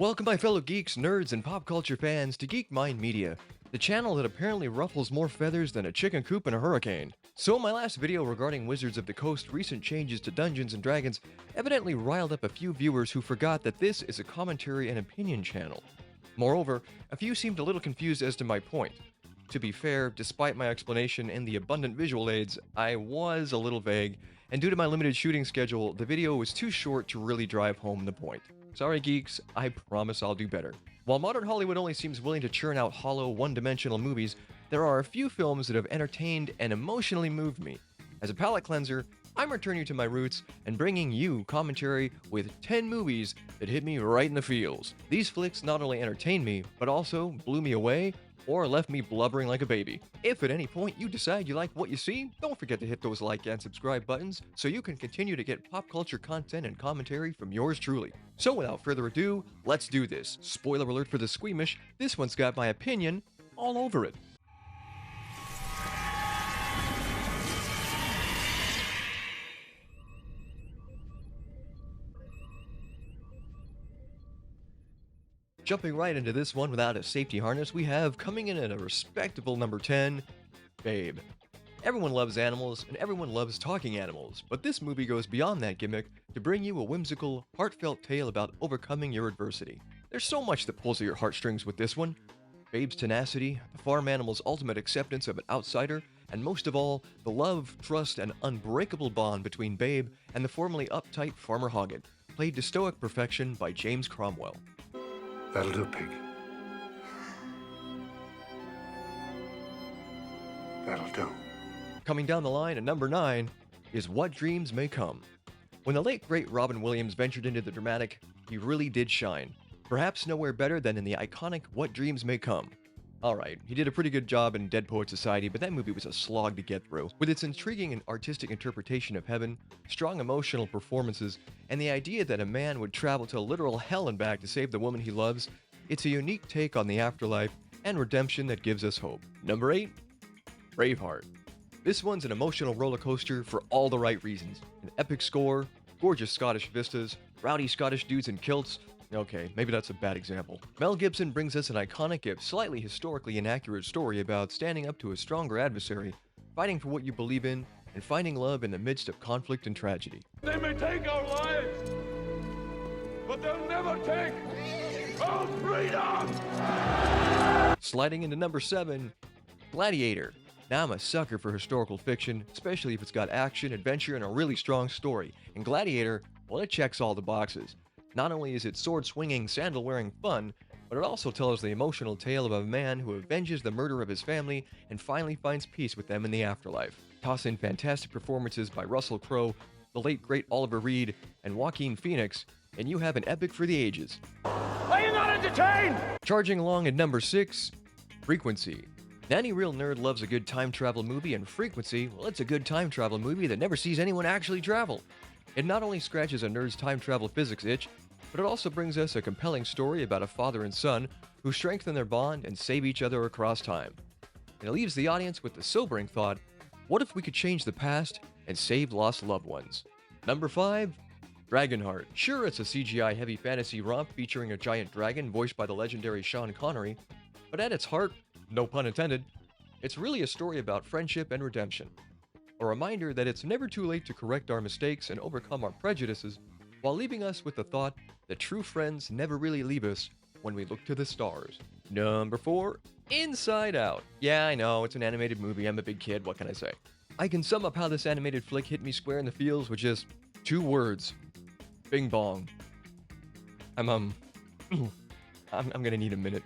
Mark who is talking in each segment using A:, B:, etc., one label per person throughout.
A: Welcome, my fellow geeks, nerds, and pop culture fans, to Geek Mind Media, the channel that apparently ruffles more feathers than a chicken coop in a hurricane. So, my last video regarding Wizards of the Coast's recent changes to Dungeons & Dragons evidently riled up a few viewers who forgot that this is a commentary and opinion channel. Moreover, a few seemed a little confused as to my point. To be fair, despite my explanation and the abundant visual aids, I was a little vague, and due to my limited shooting schedule, the video was too short to really drive home the point. Sorry geeks, I promise I'll do better. While modern Hollywood only seems willing to churn out hollow, one-dimensional movies, there are a few films that have entertained and emotionally moved me. As a palate cleanser, I'm returning to my roots and bringing you commentary with 10 movies that hit me right in the feels. These flicks not only entertained me, but also blew me away or left me blubbering like a baby. If at any point you decide you like what you see, don't forget to hit those like and subscribe buttons so you can continue to get pop culture content and commentary from yours truly. So without further ado, let's do this. Spoiler alert for the squeamish, this one's got my opinion all over it. Jumping right into this one without a safety harness, we have coming in at a respectable number 10, Babe. Everyone loves animals, and everyone loves talking animals, but this movie goes beyond that gimmick to bring you a whimsical, heartfelt tale about overcoming your adversity. There's so much that pulls at your heartstrings with this one. Babe's tenacity, the farm animal's ultimate acceptance of an outsider, and most of all, the love, trust, and unbreakable bond between Babe and the formerly uptight Farmer Hoggett, played to stoic perfection by James Cromwell.
B: That'll do, pig. That'll do.
A: Coming down the line at number 9 is What Dreams May Come. When the late great Robin Williams ventured into the dramatic, he really did shine. Perhaps nowhere better than in the iconic What Dreams May Come. Alright, he did a pretty good job in Dead Poet Society, but that movie was a slog to get through. With its intriguing and artistic interpretation of heaven, strong emotional performances, and the idea that a man would travel to literal hell and back to save the woman he loves, it's a unique take on the afterlife and redemption that gives us hope. Number 8, Braveheart. This one's an emotional roller coaster for all the right reasons. An epic score, gorgeous Scottish vistas, rowdy Scottish dudes in kilts. Okay, maybe that's a bad example. Mel Gibson brings us an iconic yet slightly historically inaccurate story about standing up to a stronger adversary, fighting for what you believe in, and finding love in the midst of conflict and tragedy.
C: They may take our lives, but they'll never take our freedom!
A: Sliding into number 7, Gladiator. Now I'm a sucker for historical fiction, especially if it's got action, adventure, and a really strong story. And Gladiator, well, it checks all the boxes. Not only is it sword-swinging, sandal-wearing fun, but it also tells the emotional tale of a man who avenges the murder of his family and finally finds peace with them in the afterlife. Toss in fantastic performances by Russell Crowe, the late great Oliver Reed, and Joaquin Phoenix, and you have an epic for the ages.
C: Are you not entertained?
A: Charging along at number 6, Frequency. Any real nerd loves a good time travel movie, and Frequency, well, it's a good time travel movie that never sees anyone actually travel. It not only scratches a nerd's time travel physics itch, but it also brings us a compelling story about a father and son who strengthen their bond and save each other across time. And it leaves the audience with the sobering thought, what if we could change the past and save lost loved ones? Number 5, Dragonheart. Sure, it's a CGI-heavy fantasy romp featuring a giant dragon voiced by the legendary Sean Connery, but at its heart, no pun intended, it's really a story about friendship and redemption. A reminder that it's never too late to correct our mistakes and overcome our prejudices, while leaving us with the thought that true friends never really leave us when we look to the stars. Number 4, Inside Out. Yeah, I know, it's an animated movie, I'm a big kid, what can I say? I can sum up how this animated flick hit me square in the feels with just 2 words. Bing bong. I'm gonna need a minute.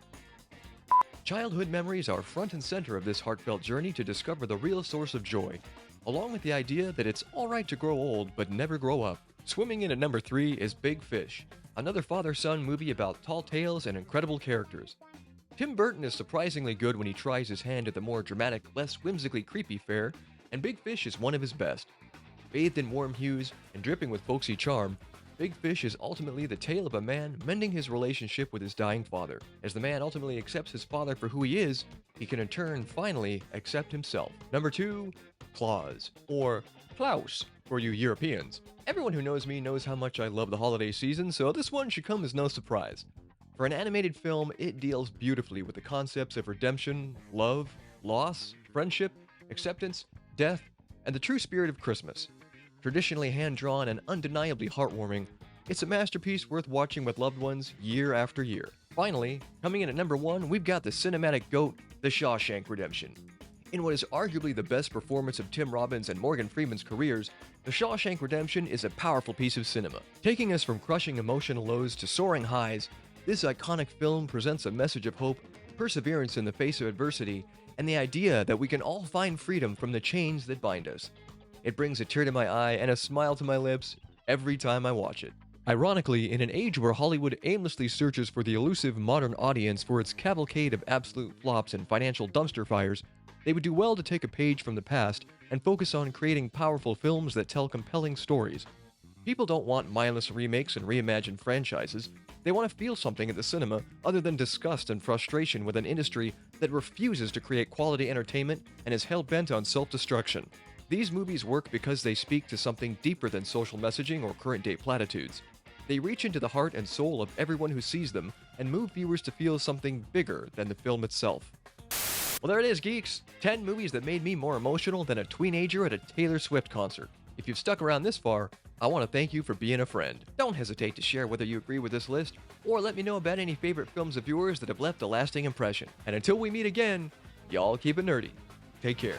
A: Childhood memories are front and center of this heartfelt journey to discover the real source of joy, along with the idea that it's alright to grow old but never grow up. Swimming in at number 3 is Big Fish, another father-son movie about tall tales and incredible characters. Tim Burton is surprisingly good when he tries his hand at the more dramatic, less whimsically creepy fare, and Big Fish is one of his best. Bathed in warm hues and dripping with folksy charm, Big Fish is ultimately the tale of a man mending his relationship with his dying father. As the man ultimately accepts his father for who he is, he can in turn finally accept himself. Number 2, Claus, or Klaus for you Europeans. Everyone who knows me knows how much I love the holiday season, so this one should come as no surprise. For an animated film, it deals beautifully with the concepts of redemption, love, loss, friendship, acceptance, death, and the true spirit of Christmas. Traditionally hand-drawn and undeniably heartwarming, it's a masterpiece worth watching with loved ones year after year. Finally, coming in at number 1, we've got the cinematic GOAT, The Shawshank Redemption. In what is arguably the best performance of Tim Robbins and Morgan Freeman's careers, The Shawshank Redemption is a powerful piece of cinema. Taking us from crushing emotional lows to soaring highs, this iconic film presents a message of hope, perseverance in the face of adversity, and the idea that we can all find freedom from the chains that bind us. It brings a tear to my eye and a smile to my lips every time I watch it. Ironically, in an age where Hollywood aimlessly searches for the elusive modern audience for its cavalcade of absolute flops and financial dumpster fires, they would do well to take a page from the past and focus on creating powerful films that tell compelling stories. People don't want mindless remakes and reimagined franchises. They want to feel something at the cinema other than disgust and frustration with an industry that refuses to create quality entertainment and is hell-bent on self-destruction. These movies work because they speak to something deeper than social messaging or current-day platitudes. They reach into the heart and soul of everyone who sees them and move viewers to feel something bigger than the film itself. Well, there it is, geeks. 10 movies that made me more emotional than a teenager at a Taylor Swift concert. If you've stuck around this far, I want to thank you for being a friend. Don't hesitate to share whether you agree with this list, or let me know about any favorite films of yours that have left a lasting impression. And until we meet again, y'all keep it nerdy. Take care.